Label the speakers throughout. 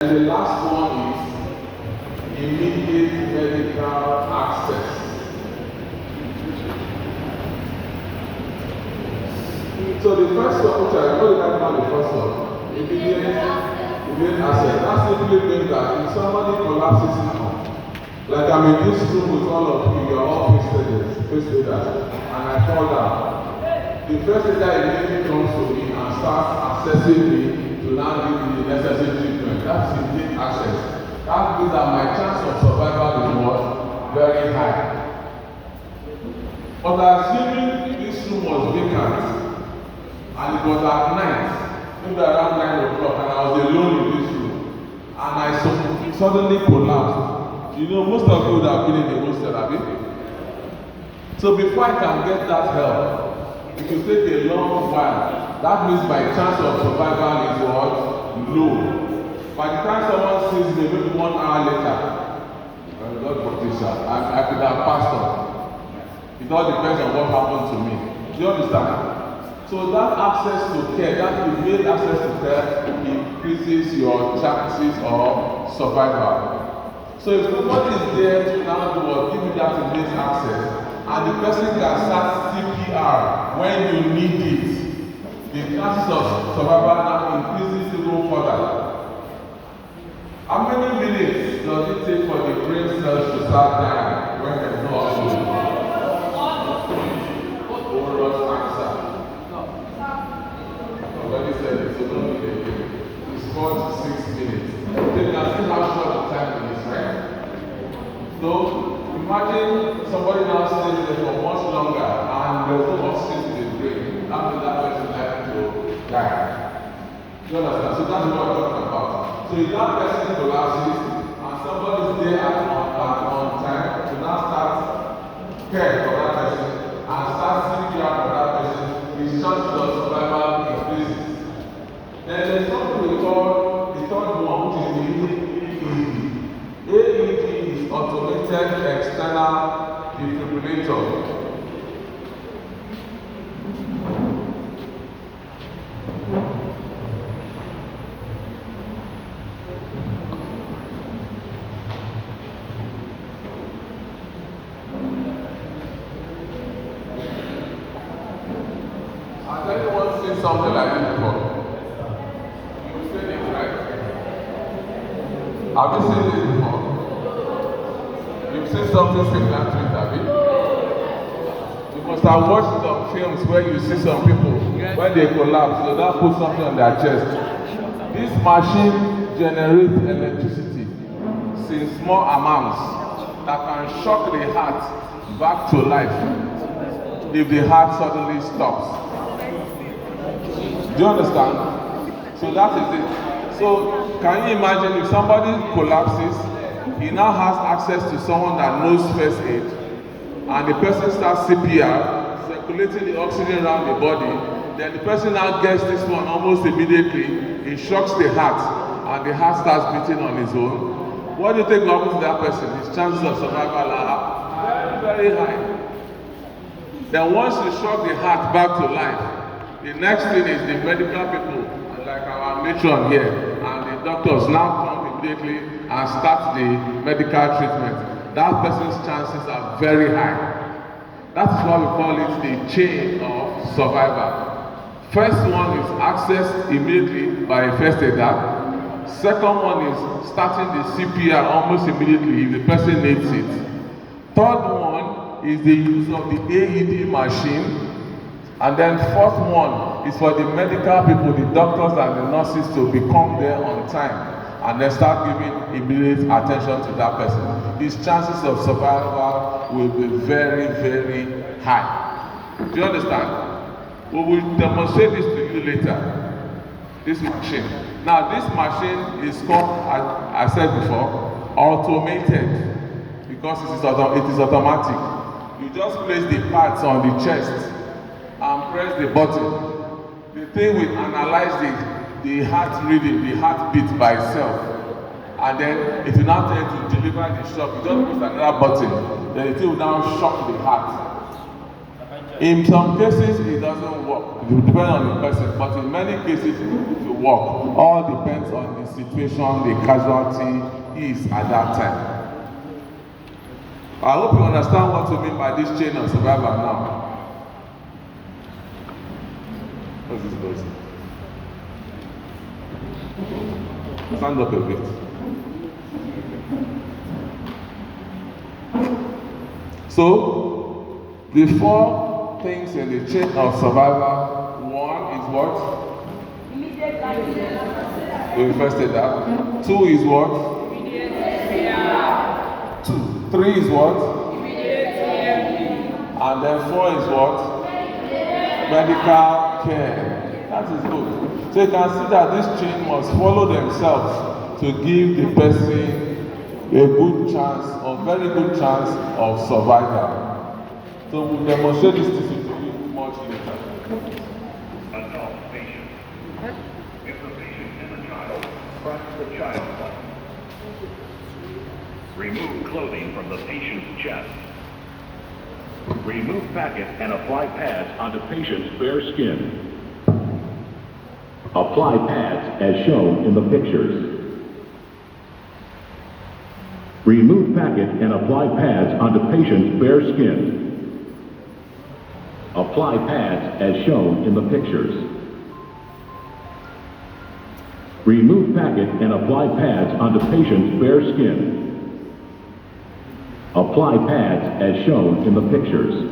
Speaker 1: And the last one is immediate medical access. So the first one, which I know that about the first one, immediate access. That simply means that if somebody collapses now, like I'm in this room with all of you, you're all face leaders, and I fall down. The first leader immediately comes to me and starts assessing me to now give me the necessary treatment. That's immediate access. That means that my chance of survival is what? Very high. But assuming this room was vacant, and it was at night, maybe around 9 o'clock, and I was alone in this room, and I suddenly collapsed. You know, most of you would have been in the hostel, have you? So before I can get that help, it will take a long while. That means my chance of survival is what? Low. By the time someone sees me, maybe 1 hour later, God protection, I could have passed on. It all depends on what happened to me. Do you understand? So that access to care, that immediate access to care, increases your chances of survival. So if somebody is there to now do what, give you that immediate access, and the person can start CPR when you need it, the chances of survival now increases even further. How many minutes does it take for the brain cells to start dying when there's no oxygen? Oral cancer. Somebody said it, so don't need it. It's 4 to 6 minutes. You can see how short the time is, right? So imagine somebody now stays there for much longer and there's no oxygen to the brain. That means that person likely to die. You understand? So that's what I'm talking about. So if that person collapses and somebody is there on time to now start care for that person and start CPR for that person, his chances of survival increases. Then there's something we call the third one, which is the AED. AED is automated external defibrillator. Has anyone seen something like this before? You've seen it, right? Have you seen this before? You've seen something similar to it, have you? You must have watched some films where you see some people, when they collapse, they now put something on their chest. This machine generates electricity in small amounts that can shock the heart back to life if the heart suddenly stops. Do you understand? So that is it. So can you imagine if somebody collapses, he now has access to someone that knows first aid, and the person starts CPR, circulating the oxygen around the body, then the person now gets this one almost immediately, it shocks the heart, and the heart starts beating on its own. What do you think will happen to that person? His chances of survival are very, very high. Then once you shock the heart back to life, the next thing is the medical people, like our matron here, and the doctors now come immediately and start the medical treatment. That person's chances are very high. That is why we call it the chain of survival. First one is access immediately by a first aider. Second one is starting the CPR almost immediately if the person needs it. Third one is the use of the AED machine. And then fourth one is for the medical people, the doctors and the nurses to become there on time and then start giving immediate attention to that person. His chances of survival will be very, very high. Do you understand? We will demonstrate this to you later. This machine. Now this machine is called, as I said before, automated because it is automatic. You just place the pads on the chest and press the button. The thing will analyze the heart rhythm, the heartbeat by itself, and then it will now tell you to deliver the shock. You just press another button, then the thing will now shock the heart. In some cases, it doesn't work. It will depend on the person, but in many cases, it will work. All depends on the situation, the casualty is at that time. I hope you understand what we mean by this chain of survival now. What's this noise? Stand up a bit. So, the four things in the chain of survival, one is what? Immediate life. We first said that. Two is what? Immediate fear. Two. Three is what? Immediate fear. And then four is what? Medical care. That is good. So you can see that this chain must follow themselves to give the person a good chance, or very good chance of survival. So we'll demonstrate this to you much later.
Speaker 2: Adult patient. If the patient is a child, press the child button. Remove clothing from the patient's chest. Remove packet and apply pads onto patient's bare skin. Apply pads as shown in the pictures. Remove packet and apply pads onto patient's bare skin. Apply pads as shown in the pictures. Remove packet and apply pads onto patient's bare skin. Apply pads as shown in the pictures.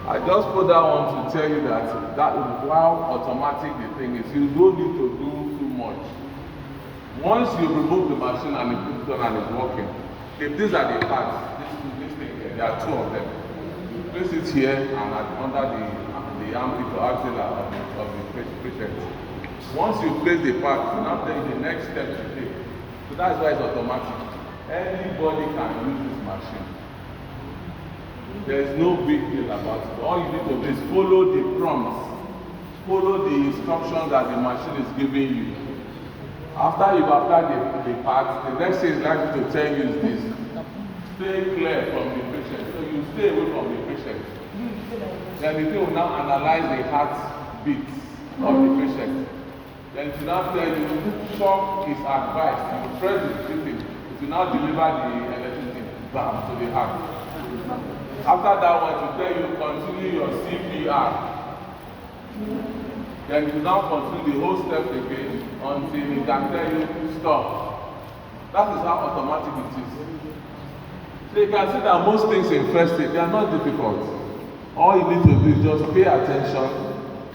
Speaker 1: I just put that one to tell you that while automatic the thing is, you don't need to do too much. Once you remove the machine and you put it on and it's working, if these are the parts, this thing here, there are two of them. You place it here and under the armpit or axilla of the patient. Once you place the part, you now take the next step to take. So that's why it's automatic. Anybody can use this machine. There is no big deal about it. All you need to do is follow the prompts, follow the instructions that the machine is giving you. After you've applied the part, the next thing is likely to tell you is this: stay clear from the patient. So you stay away from the patient. Then the thing will now analyze the heartbeat of the patient. Then it will now tell you shock is advised. You press the thing, it will now deliver the electricity back to the heart. After that one, it will tell you continue your CPR. Then you now continue the whole step again until it can tell you stop. That is how automatic it is. So you can see that most things in first aid, they are not difficult. All you need to do is just pay attention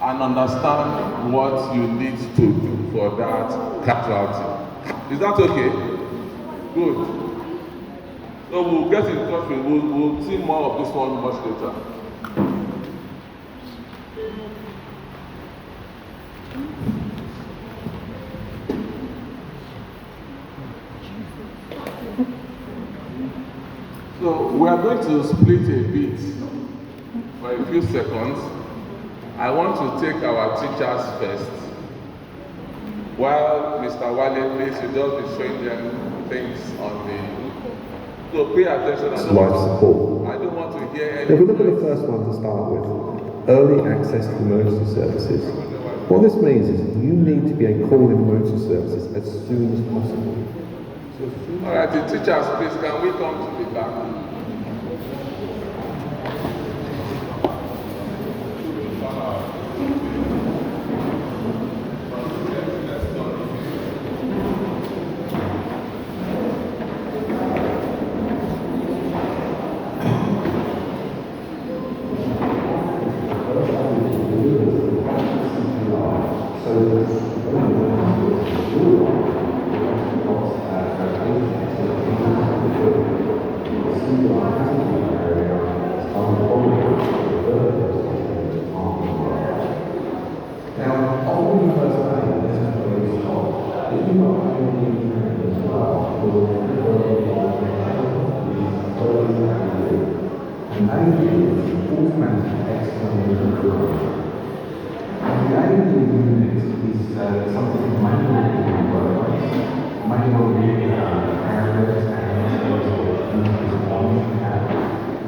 Speaker 1: and understand what you need to do for that casualty. Is that okay? Good. So we'll get in touch with, we'll see more of this one much later. So we are going to split a bit for a few seconds. I want to take our teachers first. While Mr. Wale, please, you just be showing them things on the... So pay attention on
Speaker 3: life support.
Speaker 1: I don't want to hear
Speaker 3: If
Speaker 1: anything.
Speaker 3: we look at the first one to start with, early access to emergency services. What this means is you need to be called in emergency services as soon as possible.
Speaker 1: All right, the teachers, please, can we come to the back?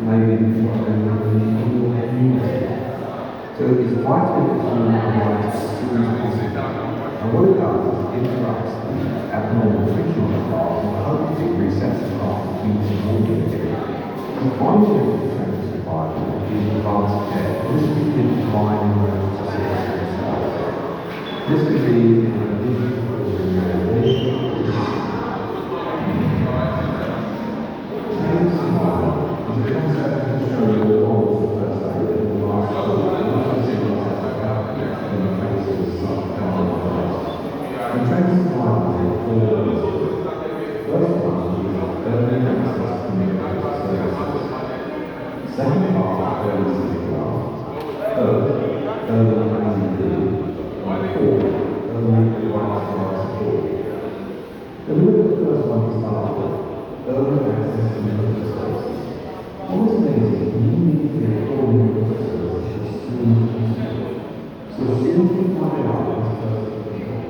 Speaker 3: Maybe abnormal friction in the heart and hopefully resets the heart into normal again. And finally, the trend of survival is advanced care. This could be defined in emergency services. This could be in an addition second part, early CPR. Third, early ICD. And fourth, early advanced life support. If we look at the first one to start with, early access to medical services. What this means is you need to be according to the services as soon as possible. So as soon as you find out this person is ill,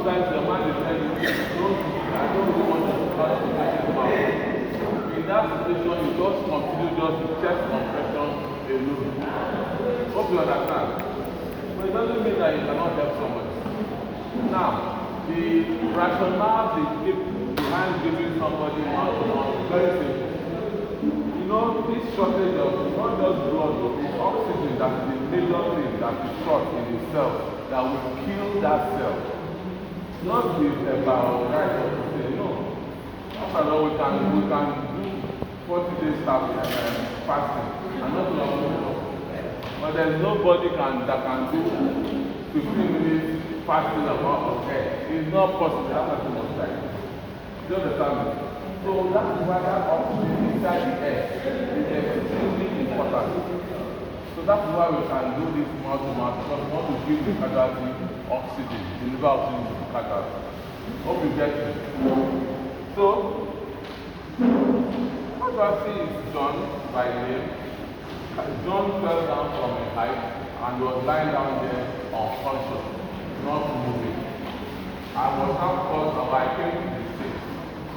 Speaker 1: sometimes the man is telling you, I don't really want to touch the person's mouth. In that situation, you just continue just the chest compression alone. Hope you understand. But it doesn't mean that you cannot help somebody. Now, the rationale they give behind giving somebody mouth-to-mouth is very simple. You know, this shortage of not just blood, but the oxygen that is the major thing that is short in the cell that will kill that cell. Not the about right or to say no. After all, we can do 40 days fasting and not long. But there's nobody that can do 15 minutes fasting about okay. It's not possible. That's too much time. Do you understand me? So that is why that oxygen inside the air is extremely important. So that's why we can do this mouth-to-mouth because we want to give the casualty oxygen, deliver oxygen to the casualty. Hope you get it. So, casualty is John by name. John fell down from a height and was lying down there unconscious, not moving. I was now called and I came to the scene.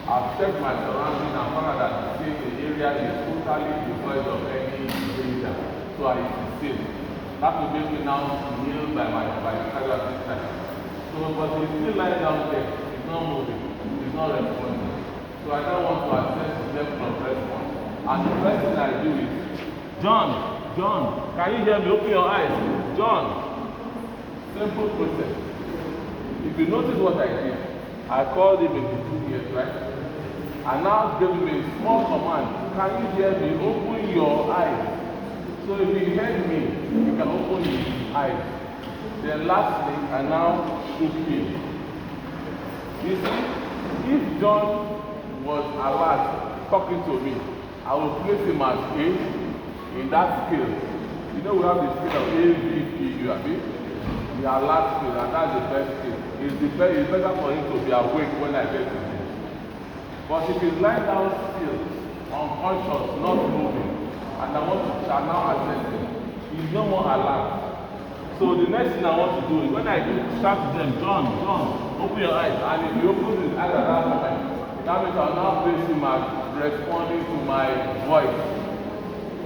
Speaker 1: I've checked my surroundings and found that the area is totally devoid of any danger. So I safe. That will make me now kneel by the casualty side. So, but he's still lying down there. He's not moving. He's not responding. So I don't want to assess the level of response. And the first thing I do is, John, can you hear me? Open your eyes. John. Simple process. If you notice what I did, I called him in 2 years, right? I now gave him a small command. Can you hear me? Open your eyes. So if he heard me, he can open his eyes. Then lastly, I now shook him. You see, if John was alert talking to me, I will place him as A in that scale. You know we have the scale of A, B, P, U, the alert scale, and that's the best scale. It's better for him to be awake when I get to him. But if he's lying down still, unconscious, not moving, and I want to now assess him, he's no more alert. So the next thing I want to do is when I start to them, John, open your eyes, and if he opens his eyes at that moment, that means I'll now place him as responding to my voice.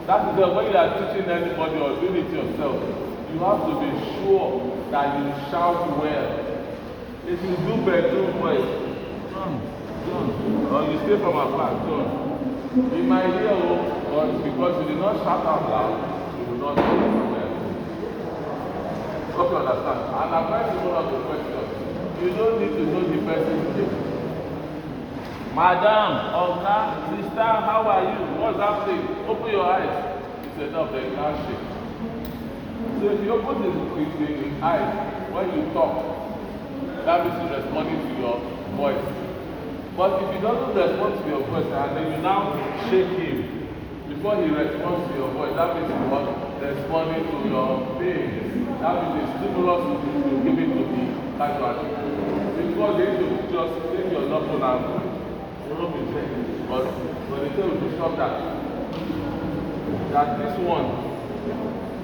Speaker 1: That is when you are teaching anybody or doing it yourself, you have to be sure that you shout well. If you do bedroom voice, John, or you stay from afar, John, you might hear, but because you did not shout out loud, you will not know well. Hope you understand. And I'm going to one of the questions. You don't need to know the person's name. Madam, Oga, sister, how are you? What's happening? Open your eyes. It's enough, they can't shake. So if you open the eyes when you talk, that means you're responding to your voice. But if he doesn't respond to your voice and then you now shake him before he responds to your voice, that means you are responding to your pain. That means the stimulus you give it to the casualty. Because they need to just take your knuckle and rub his head. But they tell you to stop that. That this one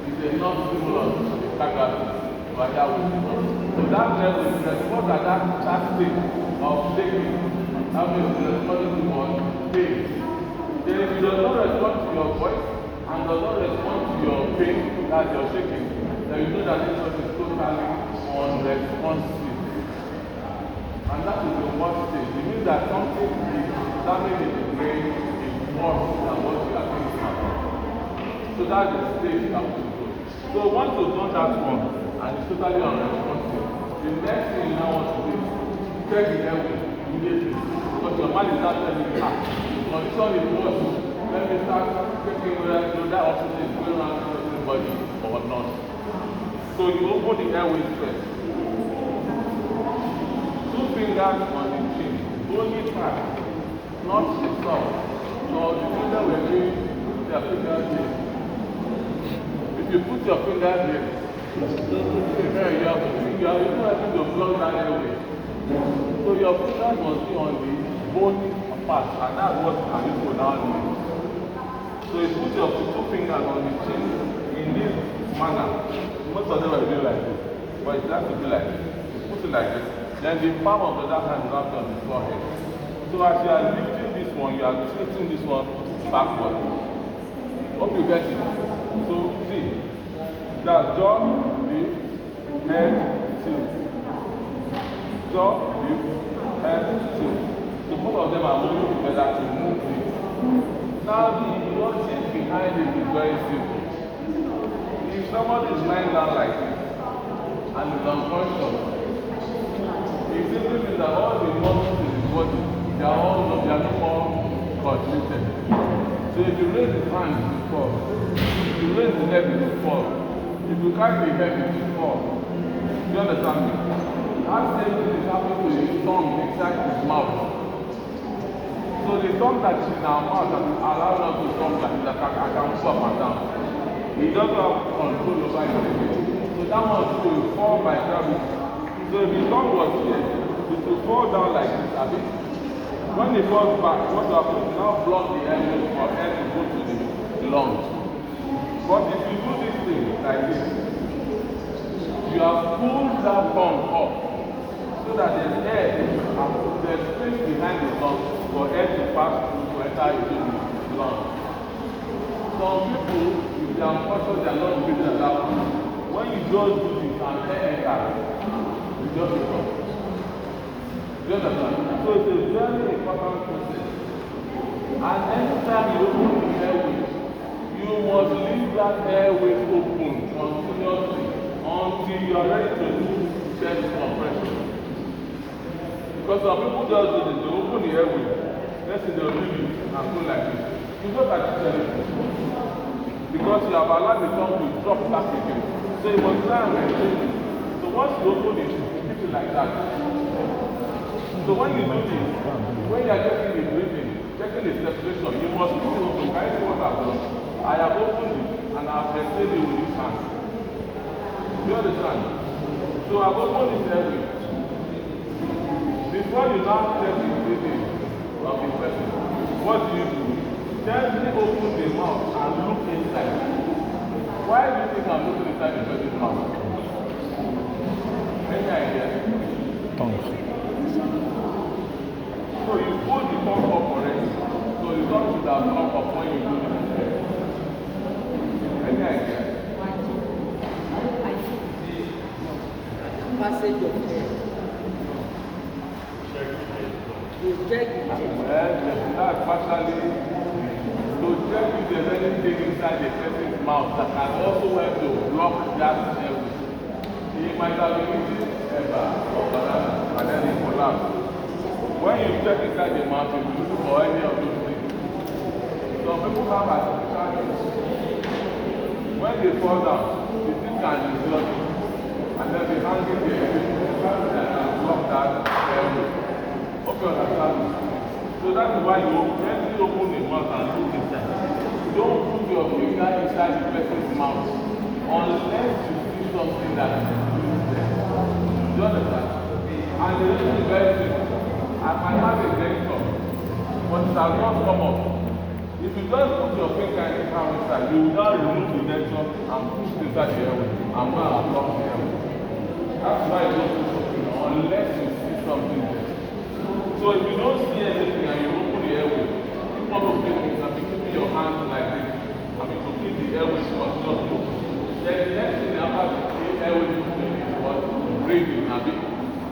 Speaker 1: is enough stimulus to the casualty. But that will so that level is response at that state of shaking. That means you're responding to your pain. Then if he does not respond to your voice and does not respond to your pain that you're shaking, then you know that this person is totally unresponsive. And that is the worst stage. It means that something is damaged in the brain is worse than what you are thinking about. So that's the stage that we go. So once you've done that one and it's totally unresponsive, the next thing you now want to do is check the airway immediately. Because your mind is not telling you, condition is worse. Let me start checking whether that oxygen is going around the body or not. So you open the airways first. 2 fingers on the chin, only part, not the top. So the finger will be their fingers here. If you put your fingers here, you have to block that airway. So your fingers must be on the bony part, and that's what people now do. So you put your 2 fingers on the chin in this manner. Most of them will be like this, but it has to be like this. You put it like this. Then the palm of the other hand wrapped on the forehead. So as you are lifting this one, you are tilting this one backward. Hope you get it. So see, that's jaw, lift, head, tilt. Jaw, lift, head, tilt. So both of them are moving together to move it. Now the logic behind it is very simple. If somebody is lying down like this and is unconscious, it simply means that all the muscles in his body, they are no more constricted. So if you raise the hand, it will fall. If you raise the leg, it will fall. If you carry the head, it will fall. Do you understand me? That same thing is happening to his tongue inside his mouth. So the tongue that is in our mouth that allows us to talk like that I can move up and down. He doesn't have control over it. So that one will fall by gravity. So if his tongue was here, it will fall down like this, a bit. When it falls back, what happens? You now block the air for air to go to the lungs. But if you do this thing like this, you have pulled that tongue up so that there's air, there's space behind the tongue for air to pass through to enter into the lungs. Some people, if they are unconscious, they are not breathing at that point. When you just do this and air enters, you just become. Do you understand? So it's a very important process. And anytime you open the airway, you must leave that airway open continuously until you are ready to do chest compression. Because some people just do this, they open the airway, let's say they'll leave it and go like this. You don't have to tell it. Because you have allowed the tongue to drop back again. So you must try and maintain it. So once you open it, keep it like that. So when you do this, when you are getting the breathing, getting the circulation, you must keep it open. Guys, what I've done, I have opened it and I have maintained it with this hand. Do you understand? So I've opened this airway. Before you now check the breathing of the person, what do? Gently open the mouth and look inside. Why do you think I'm looking inside the person's mouth? Any idea?
Speaker 4: Tongue.
Speaker 1: So you pull the tongue up already. So the tongue should have come up when you do this. Any idea?
Speaker 5: Passage of air. You check it.
Speaker 1: That's partially to check if there's anything inside the person's mouth that can also help to block that airway. He might have been eating ever or banana and then it collapsed. When you check inside the mouth, you look for any of those things. Some people have artificial teeth. When they fall down, the teeth can dislodge it. And then they hang it there and block that airway. Hope you understand me. So that's why you gently open the mouth and look inside. Don't put your finger inside the person's mouth unless you see something that is there. Do you understand? And the reason is very simple. I might have a denture, but it has not come up. If you just put your finger in the palm inside, you will now remove the denture and push it inside the airway and go and block the airway. That's why you don't put your finger unless you see something there. So if you don't see anything and you open the airway, keep on opening it and be keeping your hands like this and be keeping the airway short, just look. Then the next thing after the airway is what? Breathing a bit.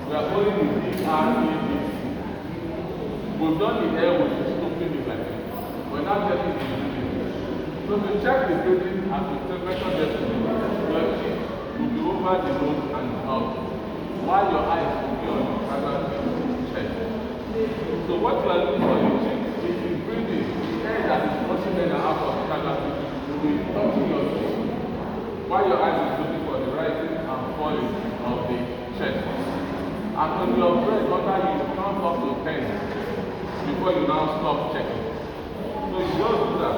Speaker 1: We are calling it D-R-E-D-C. We've done the airway, opening it like this. We're not getting the breathing. So to check the breathing and to measure destiny, your cheek will be over the nose and the mouth, while your eyes will be on the fragment chest. So what you are looking for in cheek is the breathing, the air that is pushing in and out of the fragment will be touching your cheek, while your eyes is looking for the rising and falling of the chest. And on your breath, after you count up to 10 before you now stop checking. So you just do that.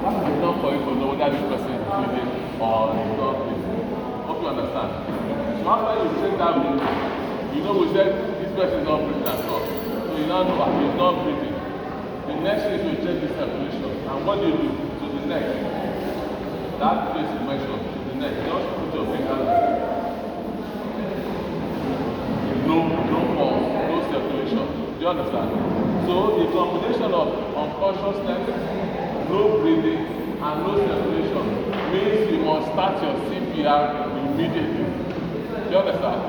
Speaker 1: That is not for you to know whether this person is breathing or is not breathing. Hope you understand. So after you check that breathing, you know we said this person is not breathing at all. So you now know that he is not breathing. The next thing is to check the circulation. And what do? To the neck. That place you mentioned, to the neck. Just put your finger there. No pulse, no circulation. Do you understand? So the combination of unconsciousness, no breathing, and no circulation means you must start your CPR immediately. Do you understand?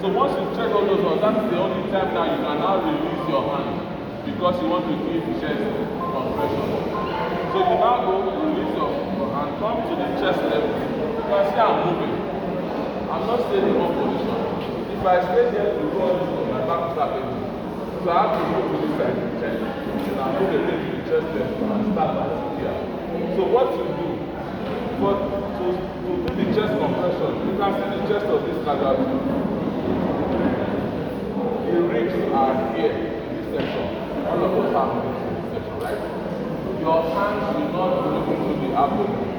Speaker 1: So once you check all those ones, that's the only time now you can now release your hand because you want to keep chest compression. So you now go release your hand, come to the chest level. You can see I'm moving. I'm not staying in one position. If I stay here to go on this one, my back is happening. So I have to move to this side of the chest. And I move again to the chest level and start my CPR. So what you do, to do the chest compression, you can see the chest of this casualty. The ribs are here in this section. All of us have ribs in this section, right? Your hands should not go into the abdomen.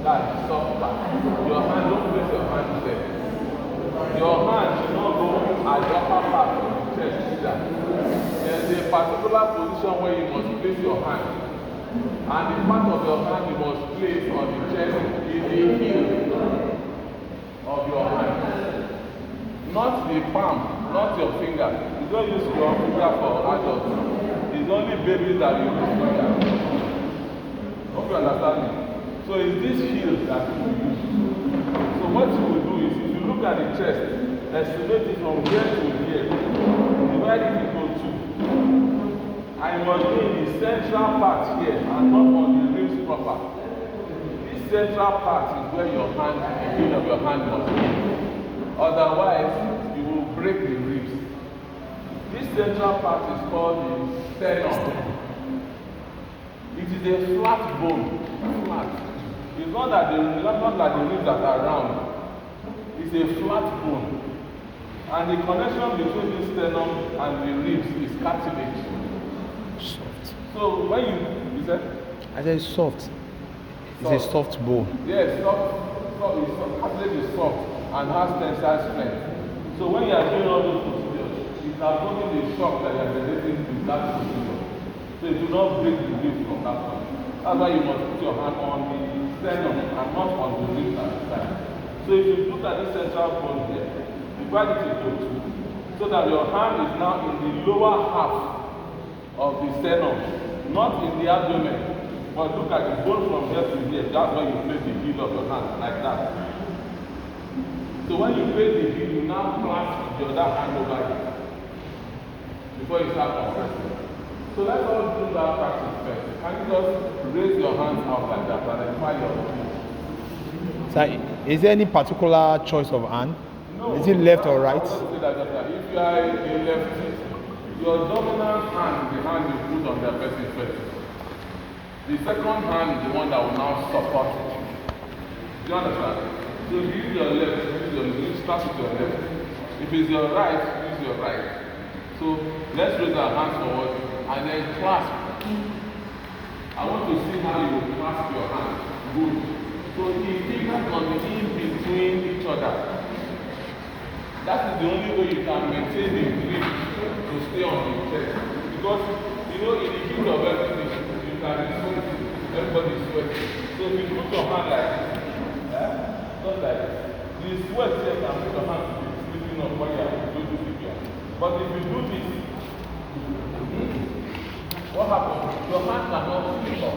Speaker 1: That's the soft part. Your hand, don't place your hand there. Your hand should not go at the upper part of the chest either. There's a particular position where you must place your hand. And the part of your hand you must place on the chest is the heel of your hand. Not the palm, not your finger. You don't use your finger for adults. It's only babies that use finger. Hope you understand me. So it's this heel that you use. So what you will do is, if you look at the chest, estimate it from here to here. Divide it into two. I must be in the central part here and not on the ribs proper. This central part is where your hand, the heel of your hand must be. Otherwise, you will break the ribs. This central part is called the sternum. It is a flat bone. Flat. It's not that the ribs that are round. It's a flat bone. And the connection between this sternum and the ribs is cartilage.
Speaker 4: Soft.
Speaker 1: So when you said?
Speaker 4: I said soft. It's a soft bone.
Speaker 1: Yes, cartilage is soft and has tensile strength. So when you are doing all those procedures, it's absorbing the shock that you are generating with that procedure. So it will not break the ribs from that point. That's why you must put your hand on the sternum and not on the ribs at the side. So if you look at this central bone here, divide it into two, so that your hand is now in the lower half of the sternum, not in the abdomen. But look at the bone from here to here. That's where you place the heel of your hand, like that. So when you place the heel, you now clasp the other hand over it before you start compressing. So let's all do that practice first. Can you just raise your hands out like that and apply your heel?
Speaker 4: So, is there any particular choice of hand?
Speaker 1: No.
Speaker 4: Is it left or right?
Speaker 1: If you are a lefty, your dominant hand, the hand you put on the person first. The second hand is the one that will now support it. Do you understand? So if you use your left, you start with your left. If it's your right, use your right. So let's raise our hands forward and then clasp. I want to see how you will clasp your hand. Good. So the fingers must be in between each other. That is the only way you can maintain the grip to stay on the chest. Because, you know, in the heat of everything, you can be sweating. Everybody is sweating. So if you put your hand like this, just like this, the sweat here can make your hand to be slipping up when you are going to CPR. But if you do this, what happens? Your hand cannot slip up.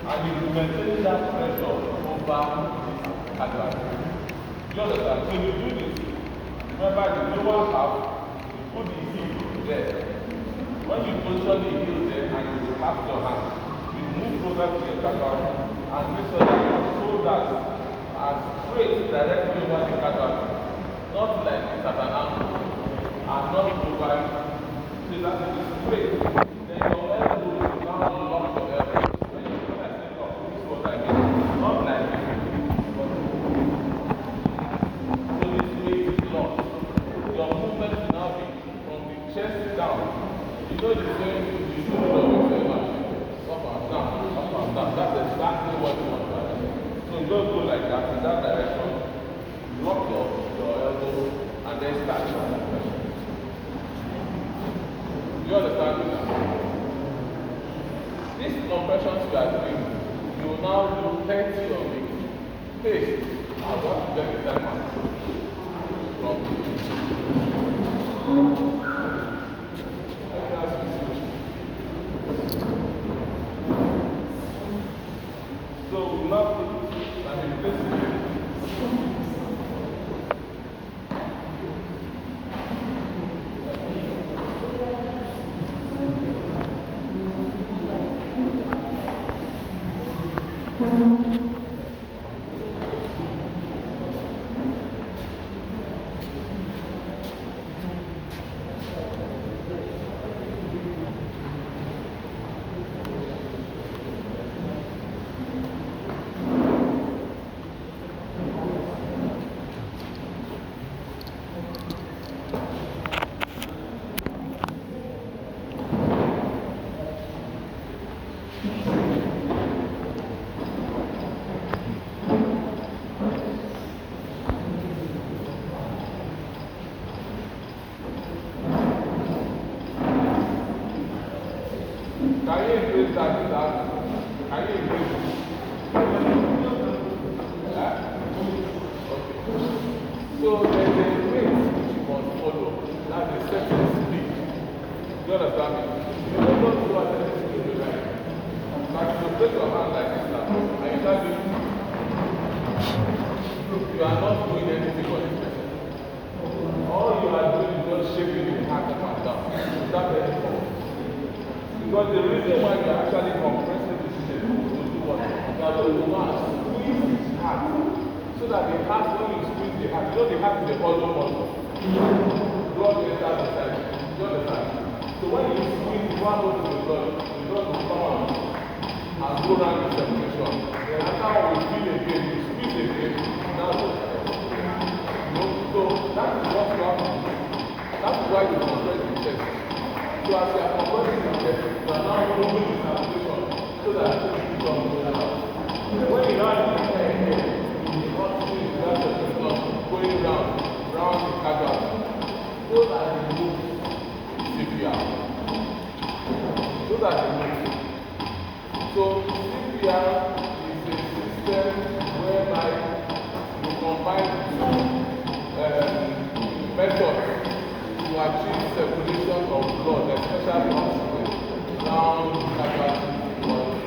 Speaker 1: And you will maintain that pressure over this casualty. You understand? So you do this. Remember the lower half, you put the heel there. When you position the heel there and you clasp your hand, you move closer to your casualty and make sure that your shoulders are straight directly over the casualty. Not like this at an angle. And not over. So that it is straight. Then your elbow is now lock your elbow. When you put that thing up, this is what I mean. Not like this. So this way is locked. Your movement will now be from the chest down. You know the same you do of your machine. Up and down, up and down. That's exactly what you want to do. So you just go like that in that direction. Lock your elbow and then start your compression. Do you understand this? This these compressions you are doing, you will now do 30 of it. Pace. I want to get the timer. From so we now put and in this way. Can you increase that? Can you increase it? Yeah? Okay. So there's a rate which you must follow. That's a certain speed. You understand me? You don't go at any speed you like. Like you place your hand like this now, and you start doing, you are not doing anything for this person. All you are doing is just shaking the hand up and down. Without any force. Because the reason why you are actually compressing the system is to do what? You are going to want to squeeze his heart. So that the heart, when you squeeze the heart, you know the heart is a hollow muscle. Blood will enter the side. You understand? So when you squeeze the one over the blood will come out and go around the circulation. Then after we feel again, you squeeze again, now you know, so that is what you have to do. That is why you compress the chest. So as you are compressing the chest, you are now moving the circulation so that it becomes going out. When you now do the head here, you want to use that circulation going round the cardiac so that it moves CPR. So that it moves. So CPR is a system whereby you combine two methods to achieve circulation of blood, especially oxygen, down the cardiac body.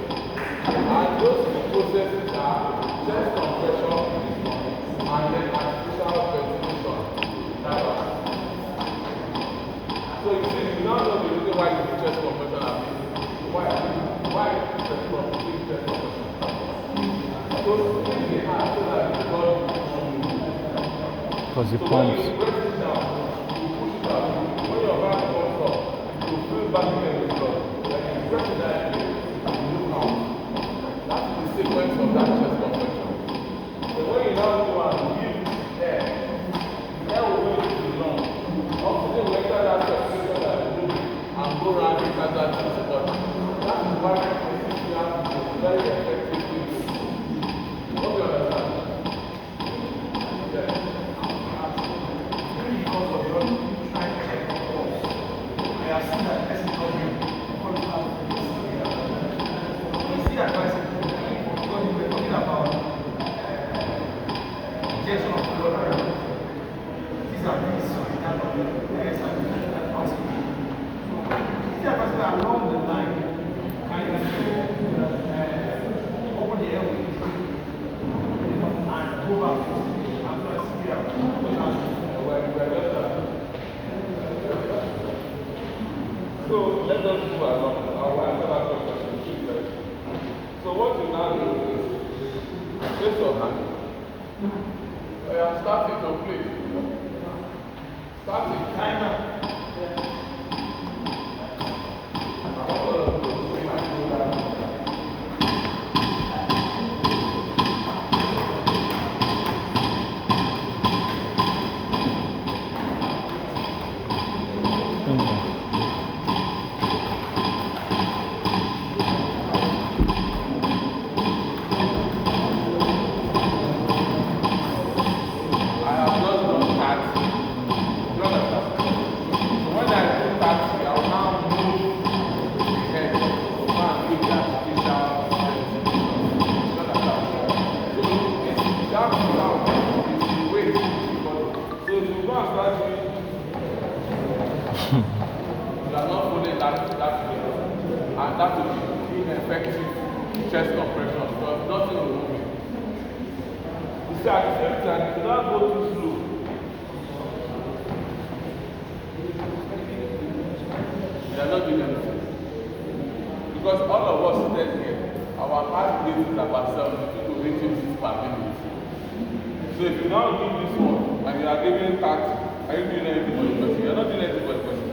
Speaker 1: And those two processes are chest compression and then artificial ventilation. So you see, you now know the reason why you do chest compression and why chest compression? So squeeze the heart so that the blood
Speaker 4: Because it
Speaker 1: so when
Speaker 4: pumps.
Speaker 1: you press it down, you push it out. When your hand comes up, you feel back again with blood. Like you press it down again, you look out. That's the sequence of that chest compression. So when you now go and give air, the air will go into the lung. Oxygen will enter that circulation that is moving and go around the cardiac support. That is why the CPR is very effective. Hope you understand. Yeah.
Speaker 6: Because of your trying to check the pulse, I have seen that person coming from out of the you see that person because we were talking about injection of blood around. These are things so in that of the yes and oxygen. So you see that person along the line kind of open the airway and go back after CPR.
Speaker 1: So let us move along. I'll answer that question. So what you now do is place your hand. I am starting to play. Starting timer. I have just done that. You understand? So when I effective chest compression because nothing will move it. You see, at the same time, if you don't go too slow, you are not doing anything. Because all of us seated here, our heart rate is about 72 to 80 per minute. So if you now give this one and you are giving 30, are you doing anything for the person? You are not doing anything for the person.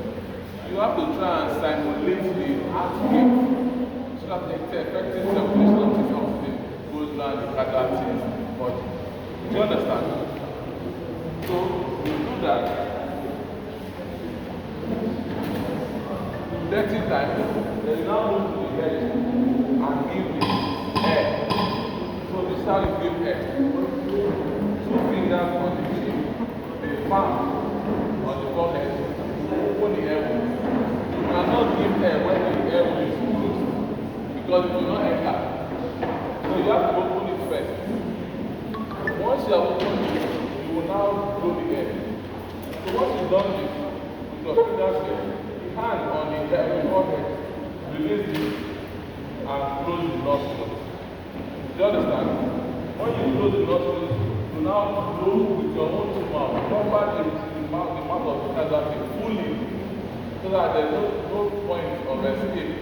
Speaker 1: You have to try and simulate the heart rate so that the effective circulation of this oxygen goes down the casualties body. Do you understand? So you do that 30 times, then you now move to the head and give the air. So this is how you give air. 2 fingers on the chin, the palm on the forehead, open the air. You cannot give air when the air is closed because it will not enter. So you have to open it first. Once you have opened it, you will now blow the air. So once you've done this, with your fingers here, hand on the air forehead, release this and close the nostrils. Do you understand? When you close the nostrils, you now blow with your own mouth. Cover the mouth of the casualty fully so that there is no point of escape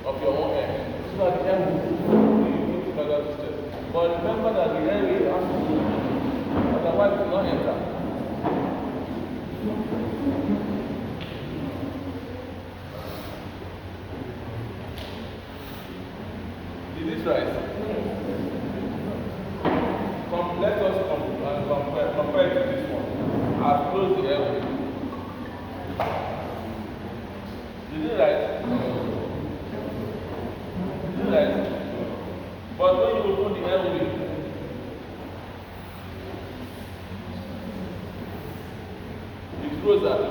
Speaker 1: of your own air. So that the air will fully into the casualty's chest. But remember that the air will have to go, otherwise it will not enter. Is this right? Let us compare it to this one. I've closed the airway. Is it right? Is it right? But when you open the airway, it closes.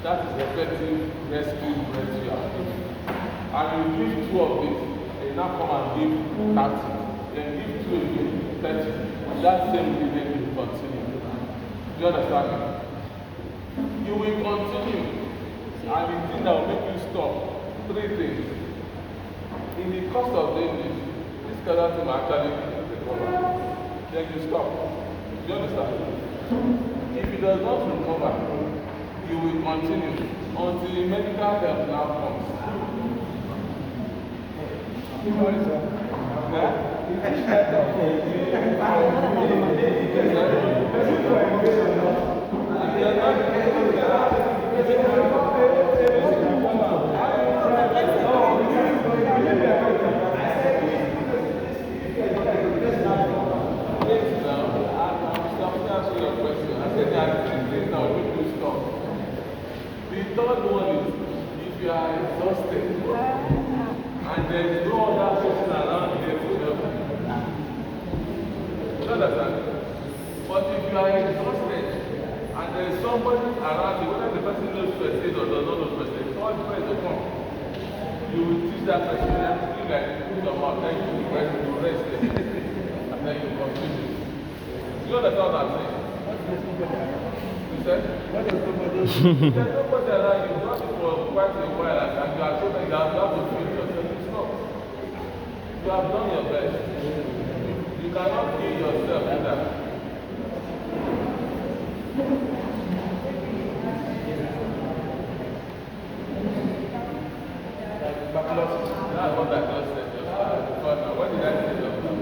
Speaker 1: That is effective rescue breath you are doing. And you give 2 of this, and you now come and give 30. Then give 2 again, 30. That same rhythm will continue. Do you understand me? You will continue. And the thing that will make you stop, 3 things. In the course of doing this casualty will actually recover. Then you stop. Do you understand? If it does not recover, you will continue until medical help now comes. The third one is if you are exhausted and there is no other person around here to help you. You understand? But if you are exhausted and there is somebody around you, whether the person knows first aid or does not know first aid, all the person will come. You will teach that person, you feel like you put your mouth, then you rest, and then you continue. You understand what I'm saying? You said? There's nobody around you, you have it for quite a while, and you are told that you have to feel yourself. You stop. You have done your best. You cannot kill yourself either. That's what I just said. What did I say just now?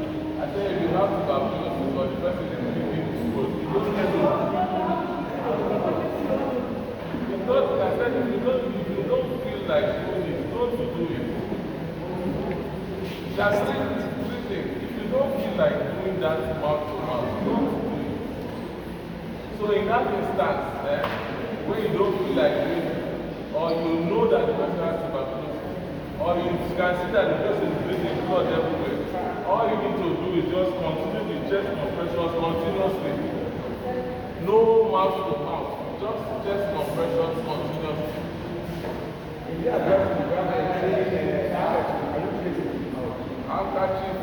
Speaker 1: I said if you have tuberculosis or the person is breathing too much, you don't get it. Because I said if you don't feel like doing it, don't do it. That's still 3 things. If you don't feel like doing that mouth to mouth, don't do it. So in that instance, when you don't feel like doing it, or you know that the person has tuberculosis, or you can see that the person is breathing blood everywhere, all you need to do is just continue the chest compressions continuously. No mouth to mouth, just chest compressions continuously. Handkerchief,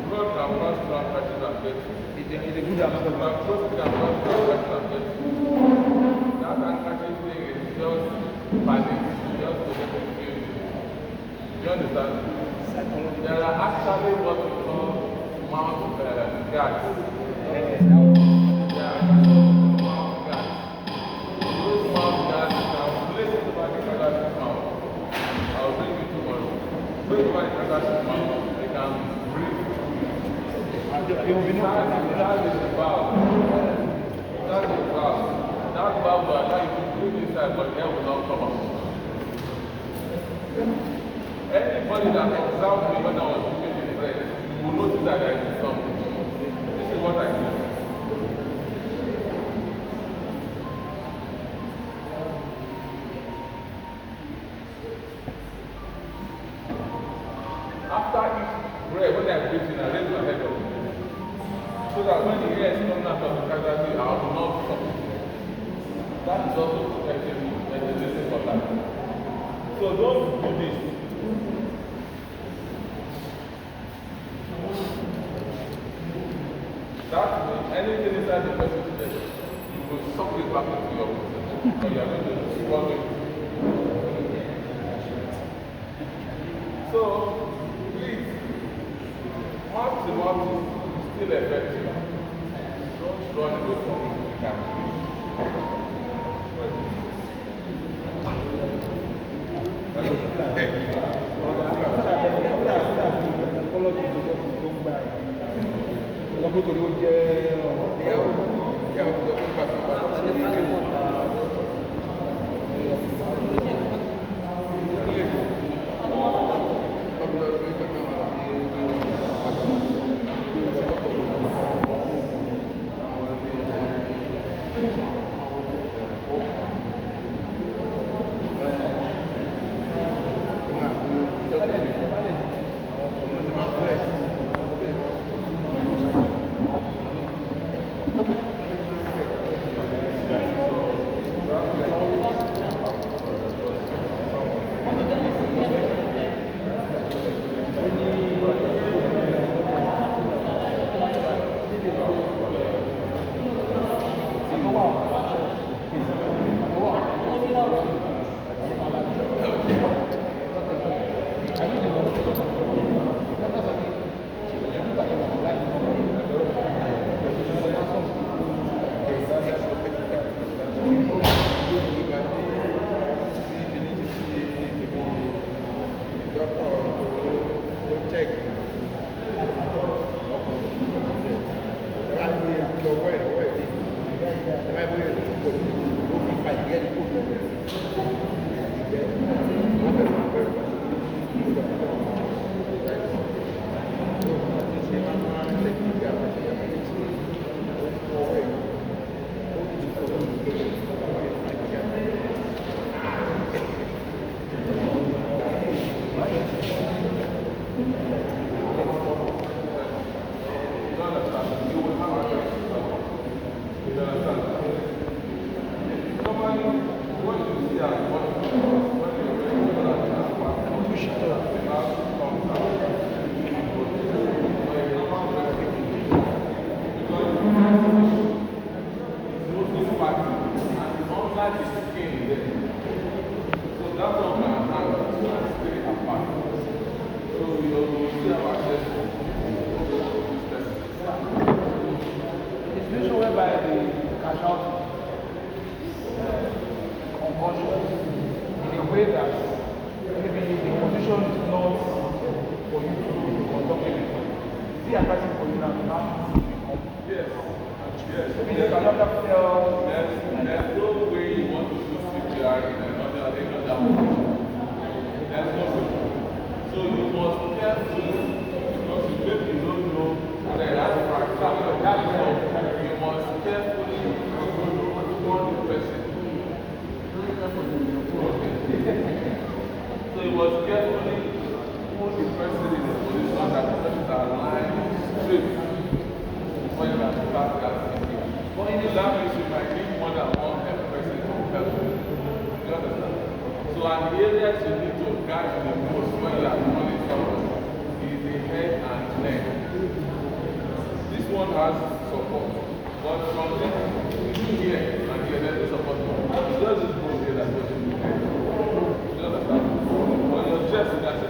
Speaker 1: blood and blood handkerchief and get it's a good handkerchief. That handkerchief thing is just panic, just to make you feel. You understand? There are actually what we call mount guards. There are actually mount guards. Those mount guards now place it over the transaction mount. I'll bring you tomorrow. Place it over the transaction mount. They can breathe. That is the valve. That is the valve. That valve will allow you to breathe inside, but the air will not come out. Anybody that observed me when I was cooking the bread will notice that there is something. This is what I do. After each bread, when I breathe in, I raise my head up. So that when the air is coming out of the cavity, I will not stop. That is also protecting me and the lesson for that. So don't do this. That means anything inside the person today, you will suck it back into your possession. But you are going to swallow it. So, please, mouth to mouth is still effective. Don't run away from it if you can.
Speaker 6: Lọ́pọ̀ torí ó jẹ́ ìyàwó tó ń pàtàkì.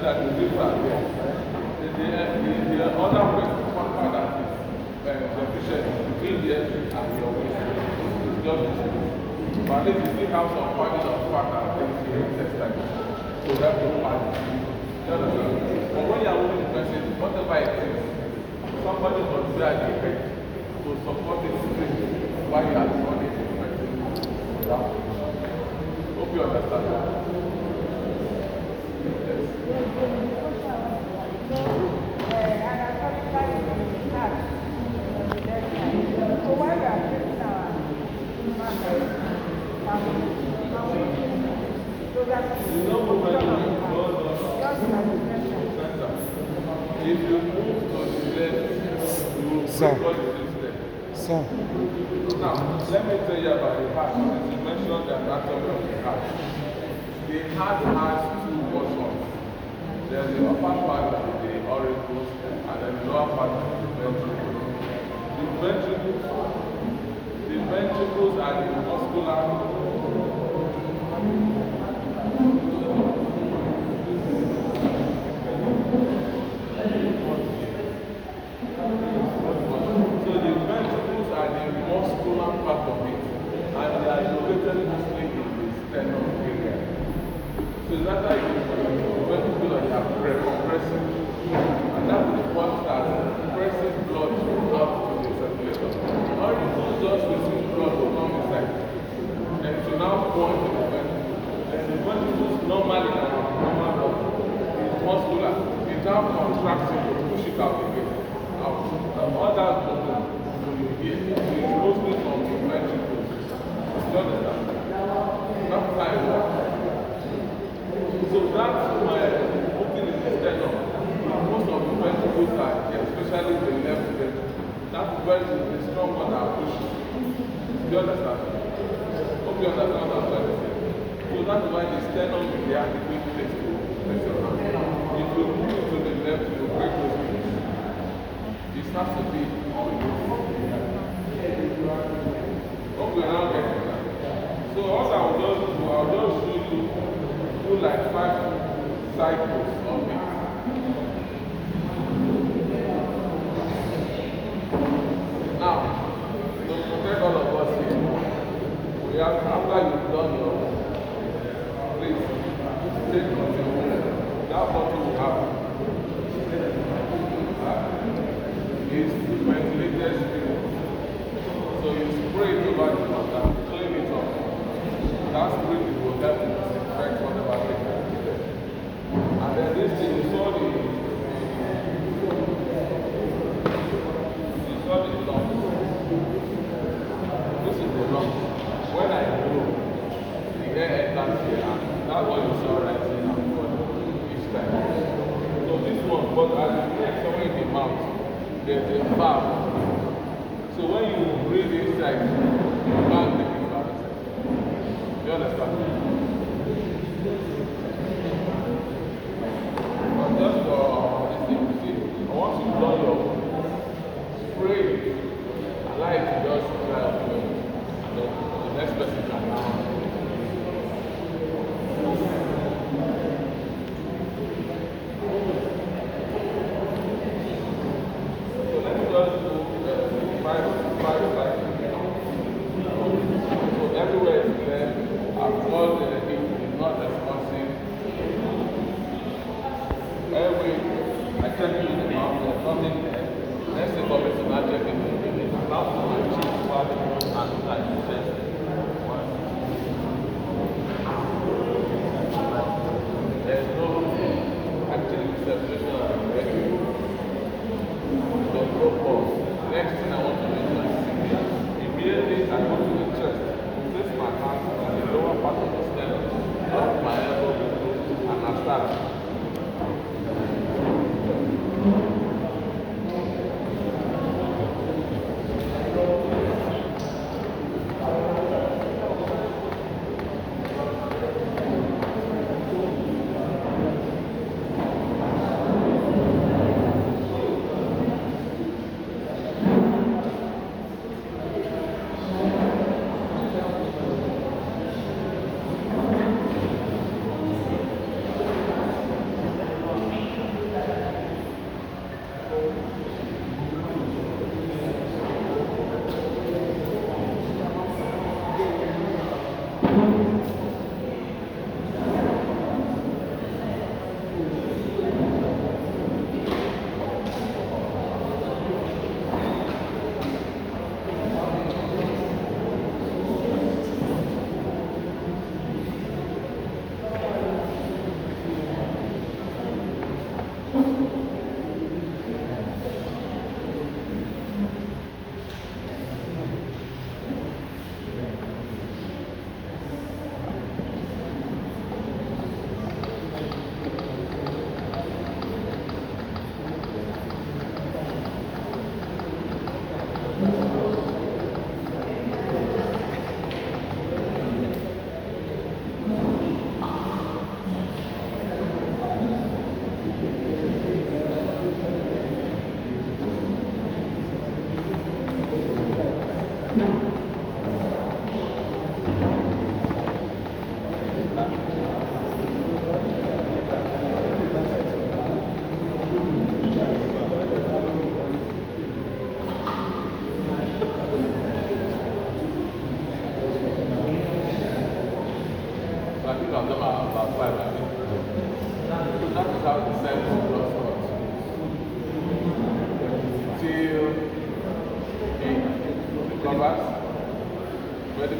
Speaker 1: That these are there. The other place to quantify that is the efficiency between the entry and your waste. It's just the same. But at least you still have some quantity of fat and things here in textile to help you find it. You understand? But when you are moving the person, whatever it is, somebody must be at the effect to support the system while you are running the person. Hope you understand that. If you move to the left, you will
Speaker 4: Sir.
Speaker 1: break all the things there.
Speaker 4: Sir.
Speaker 1: Now, let me tell you about the heart. Since you mentioned the anatomy of the heart. The heart has two portions. There's the upper part that is the auricles, and then the lower part that is the ventricles. The ventricles are the muscular. So the ventricles are the muscular part of it, and they are located mostly in the sternum area. So that's why ventricle are compressing, and that's the part that presses blood out to the circulator. Auricles just receive blood to come inside, and to now point to the ventricle. And the ventricles normally are normal body. It's muscular. It now contracts it to push it out again. Out. All that movement is mostly from the ventricles. You understand? That's how it works. So that's my putting in the sternum. Most of the ventricles are here, especially the left ventricle. That's where the strong one are pushing. You understand? Hope you understand what I'm trying to say. So that's why the sternum is the adequate place to place your hand. If you move it to the left, you break those things. It starts to be on you. Hope you're now getting that. So all I will just do, I'll just show you do like 5 cycles of it. Now, to protect all of us here, we have, after you've done your, please, take control. That bottle we have is ventilated spirit. So you spray it over the water, clean it up. That spirit will help to disinfect whatever thing that is there. And then this thing, you saw the lungs. This is the lungs. When I blow, the air enters here, and that's what you saw right here now each time. So this one, but as you get somewhere in the mouth, there's a valve. So when you breathe inside, you can't take it back inside. You understand? But just for this thing, you see, once you blow your spray, I like to just dry up your, and then the next person can now. So let me just do 5 cycles. So everywhere is clear. I've got the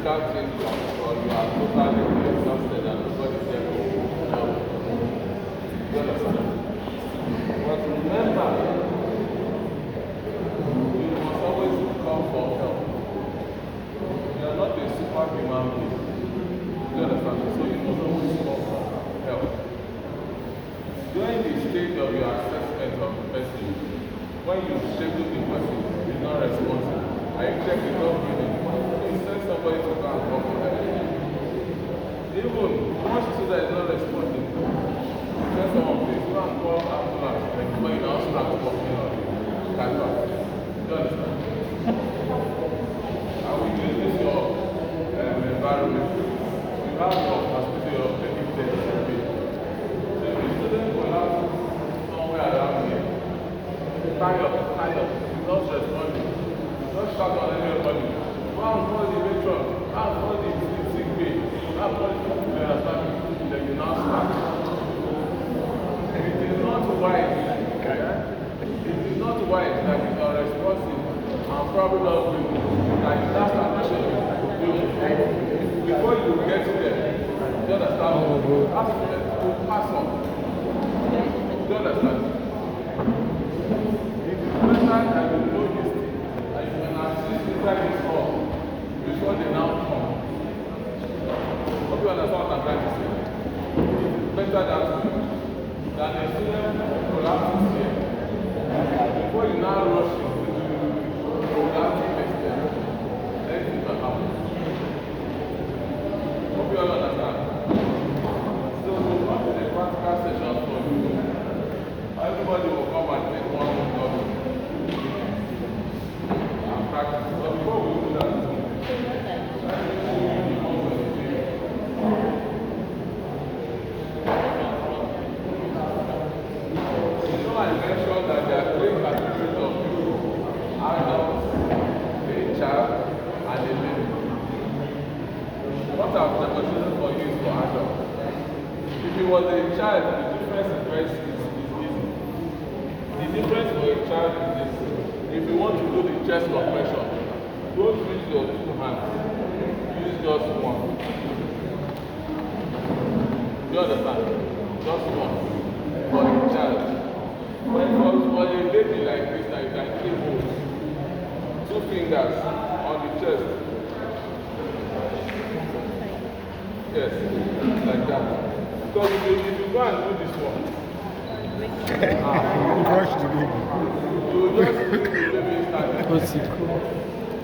Speaker 1: physical thing comes or you are totally exhausted and nobody's there to help. You understand? But remember, you must always call for help. You are not a superhuman being. You understand? So you must always call for help. During the stage of your assessment of the person, when you schedule the person is not responsive, and you check it out breathing, you send somebody to go and call for help. Even once you see that it's not responding, you tell someone, please go and call ambulance, and before you now start working on it, catch up. You understand? And we use this your environment. You have your hospital, your clinic there, so if the student collapse somewhere around here, stand up, you don't respond. Don't shout on everybody. Go and call the matron, go and call the sick bay, go and call the people that are standing, then you now start. And it is not wise, it is not wise that you are responsive and probably not doing it. That you now start pushing before you get there. You understand? Ask them to pass on. You understand? It is better that you know this thing, and you can assist inside this hall before they now come. Hope you understand what I'm trying to say. It is better than a student collapses here. Before you now rush into the collapsing next year, anything can happen. Hope you all understand. So we'll come to the practical session for you. Everybody will come and take one copy and practice. But before we do that, I mentioned that there are three categories of people: adults, a child, and a baby. What I've demonstrated for you is for adults. If it was a child, the difference is very easy. The difference for a child is this: if you want to do the chest compression, don't use your two hands, use just one. You understand? Just one for a child. But for a baby like this, you can keep two fingers on the chest. Yes, like that. Because if you go and do this one,
Speaker 4: Brush the baby.
Speaker 1: you will just bring the baby inside.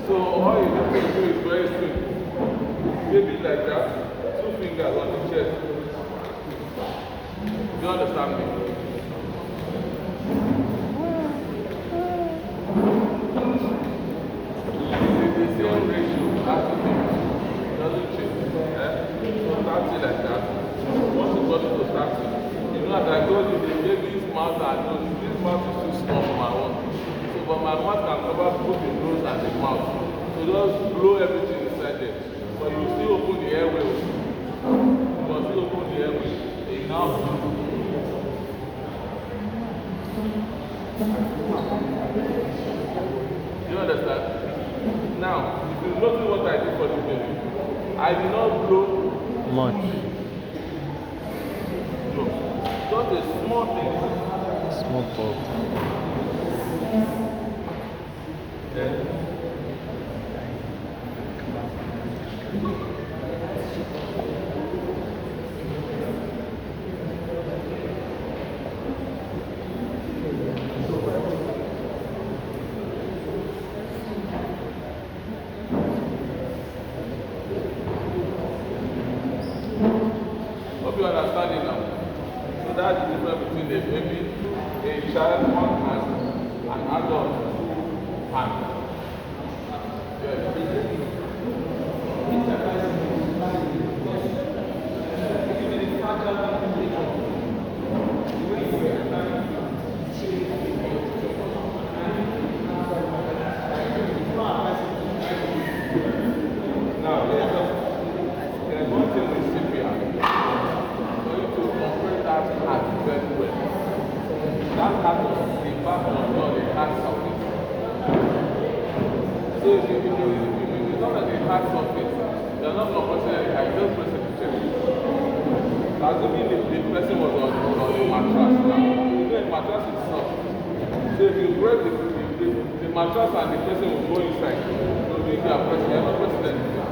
Speaker 1: So all you need to do is very simple. Baby like that, two fingers on the chest. Do you understand me? The same ratio has to be, doesn't change. So start it like that. Once you got to start it, you know, as I told you, the baby's mouth and nose, this mouth is too small for my own. So, but my mouth can cover both the nose and the mouth. So just blow everything inside there. But you still open the airway. You must still open the airway. Enough. Do you understand? Now, if you notice what I did for this baby, I did not blow
Speaker 4: Much.
Speaker 1: no. Just a small thing.
Speaker 4: Small pop.
Speaker 1: Then hope you understand it now. So that's the difference between a baby, a child, one hand, and adult hand. Now, there's one thing with CPR. For you to operate that heart very well. That heart was the back of the heart surface. So if you don't have the heart surface, You're not compressing anything, you just press the chair. Assuming the person was on a mattress now. You know, a mattress is soft. So if you press the mattress and the person will go inside. So if you are pressing, you're not pressing anything.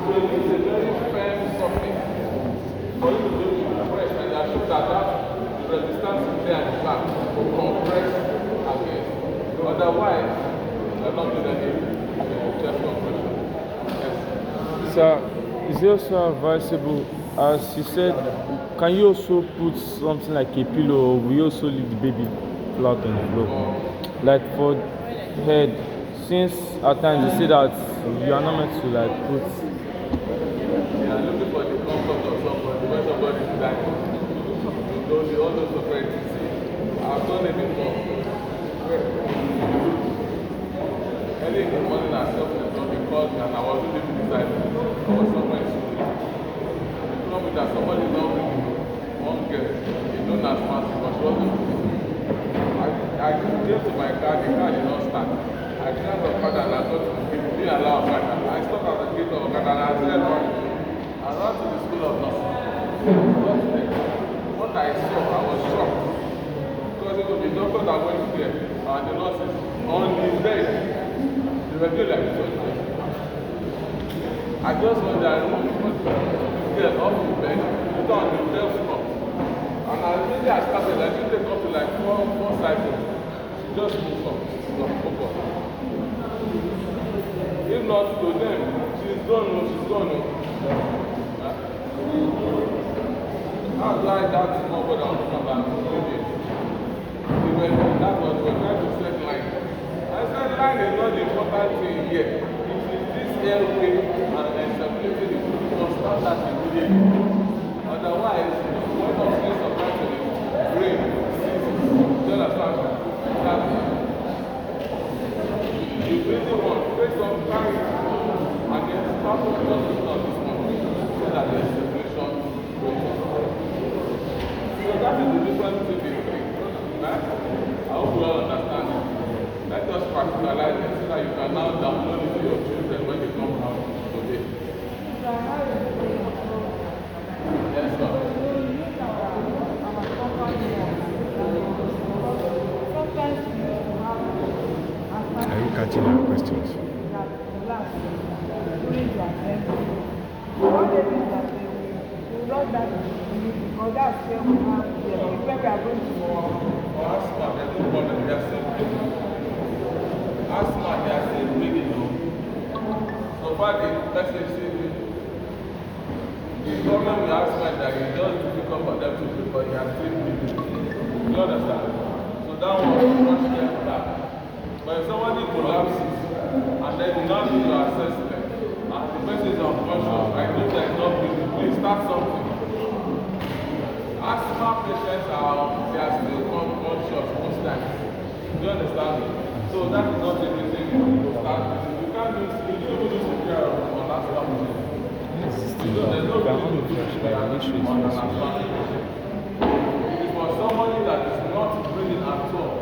Speaker 1: So it is a very firm surface. For you to do it, press, and you are sure that the resistance is there at the back to compress again. Otherwise, you're not doing any chest compression. Yes.
Speaker 7: Sir, is it also advisable, as you said, can you also put something like a pillow, or will you also leave the baby flat on the floor? Like for head, since at times you say that you are not meant to like put.
Speaker 1: They are looking for the comfort of somebody when somebody is dying. You all those of it. I've done it before. Early in the morning, I slept in the because and I wasn't living beside me. I was somewhere in school. They told me that somebody is not bringing me. One girl, they known as Marcy, but she wasn't with me. I came to my car, the car did not start. I climbed the car and I got to the gate. Didn't allow a car. I stopped at the gate of the car and I said, I ran to the school of nursing. What I saw, I was shocked. Because it was the doctor that went there and the nurses on his bed. They were doing like this. I just went there and removed the girl off the bed, put on the 12th floor. And as maybe I started, I didn't take up to like four cycles. She just moved up. If not to them, she's gone. That's why that is not what I was talking about. That was when I was set line. I said line is not the important thing here. It is this airway and stability you must start that immediately. Otherwise, when of stress of that to the brain, you understand? You really want to take some time and then start to just on this one so that there is separation. So that is the difference between the three. Right? I hope you all understand it. Let us practicalize it so that you can now download it to your children when they come out today. Yes, sir.
Speaker 4: Are you catching our questions?
Speaker 1: Asthma, there's no problem. They are still breathing. Asthma, they are still breathing. So far, the person is still breathing. The problem with asthma is that it's just difficult for them to breathe, but they are still breathing. You understand? So that one will not get back. But if somebody collapses, and then you now do your assessment, and the person is unconscious, I know that is not breathing, please start something. Asthma patients they are still unconscious most times. Do you understand me? So that is not everything you start with. You can't do CPR on asthma patients. So there's no reason to do CPR on an asthma patient. It is for somebody that is not breathing at all,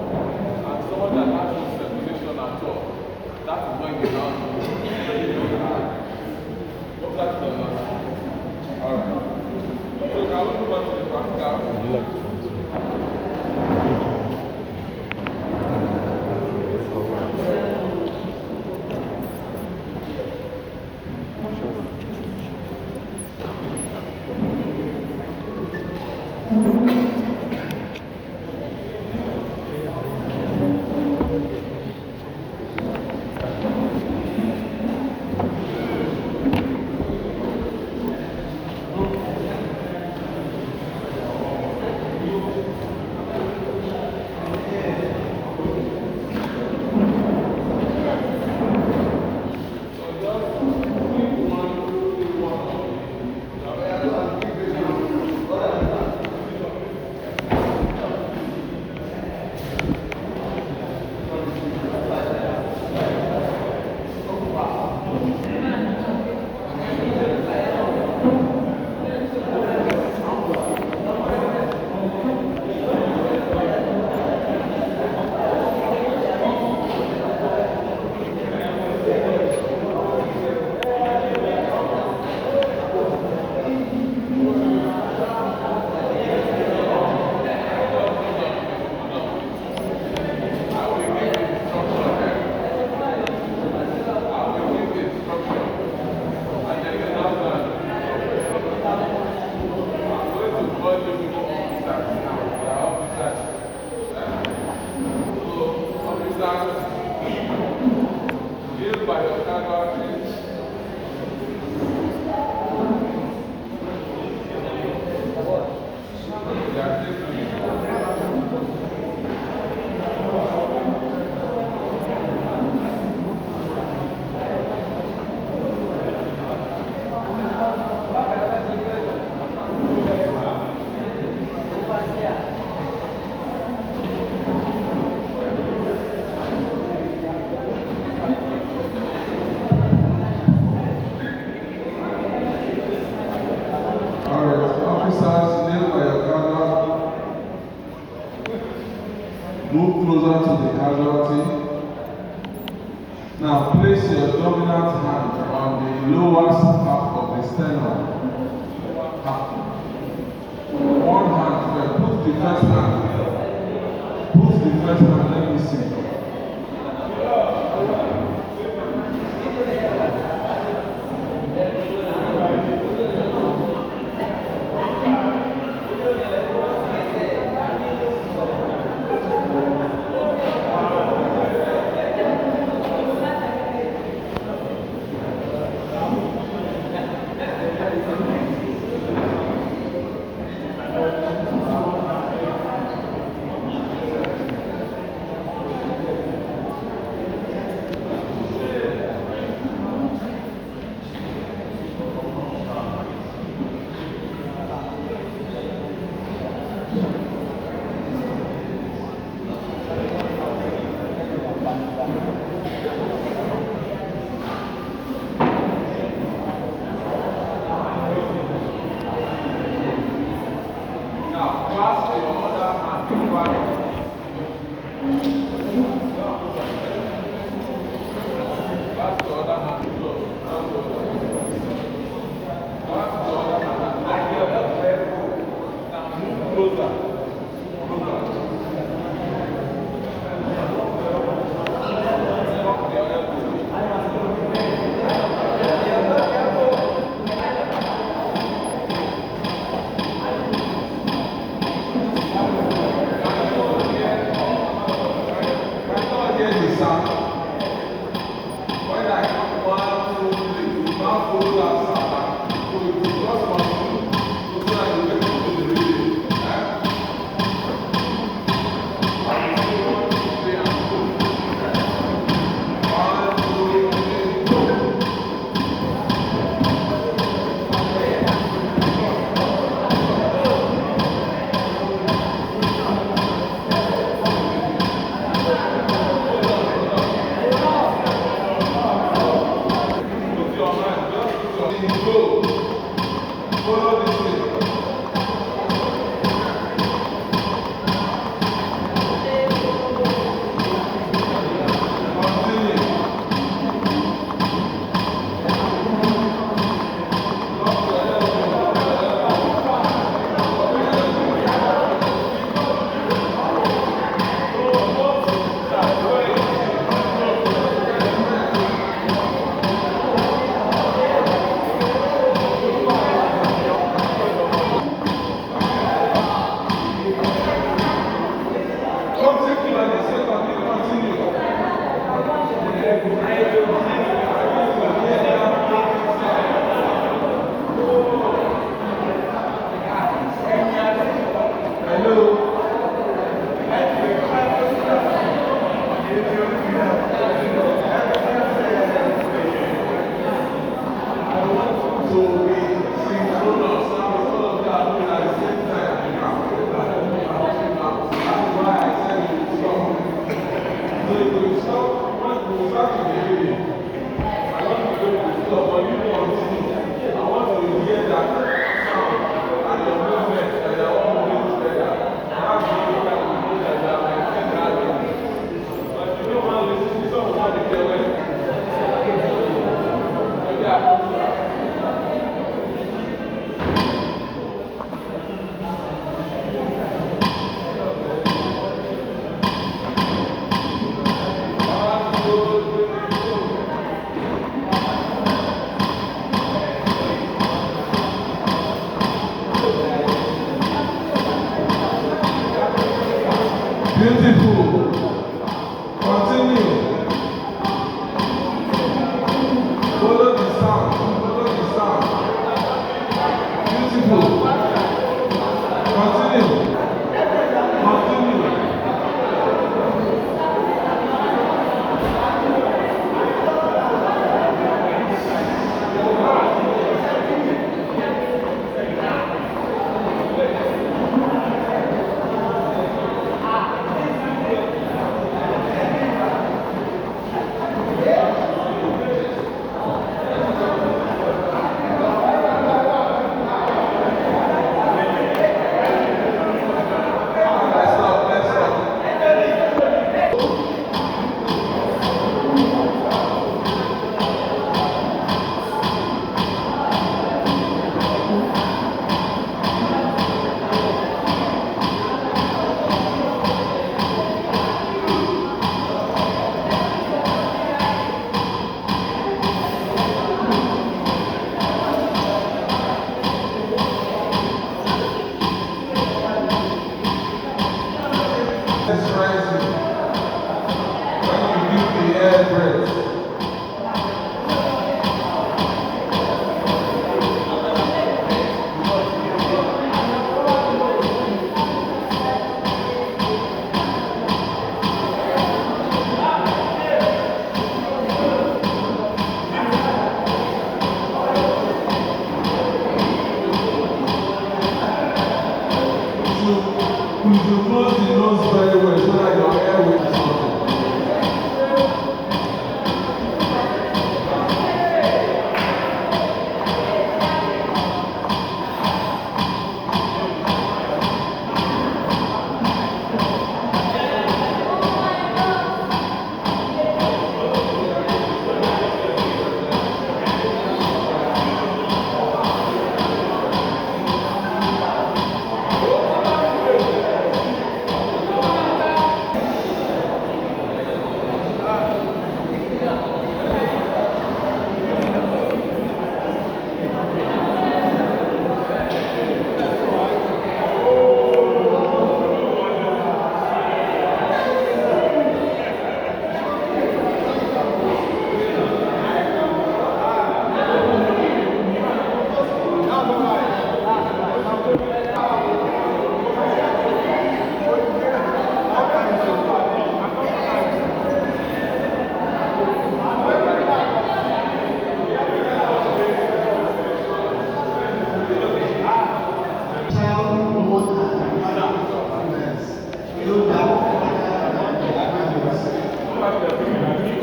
Speaker 1: and somebody that has no circulation at all. That is when you now do it. Hope that's the last. Alright. So can we move on to the practical? officers, kneel by your casualties. They are taking you. Officers, kneel by your casualty. Move closer to the casualty. Now place your dominant hand on the lowest half of the sternum. One hand first. Put the first hand. Put the first hand. Let me see.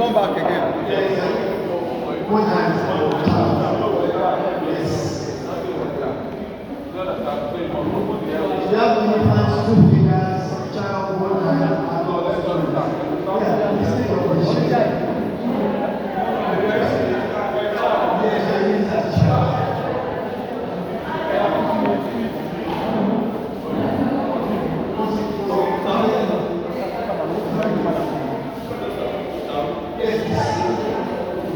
Speaker 6: come back again.
Speaker 3: One hand for child. Yes. You have infants, two fingers, child, one hand, adult, two. Yeah, you see your position. Yes, I use that child.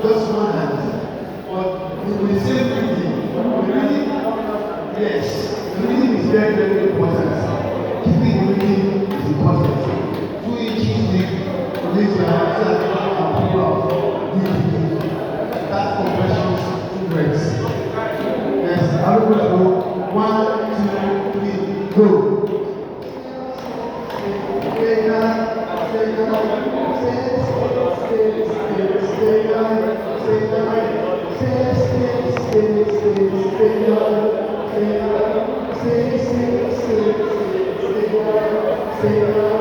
Speaker 3: Just one hand. But we say reading. Reading, yes, reading is very, very important. Keeping reading is important. 2 inches deep, raise your hands and pull out. Deep. That's compressions, 2 breaths. Yes, I will go. 1, 2, 3, go. Stay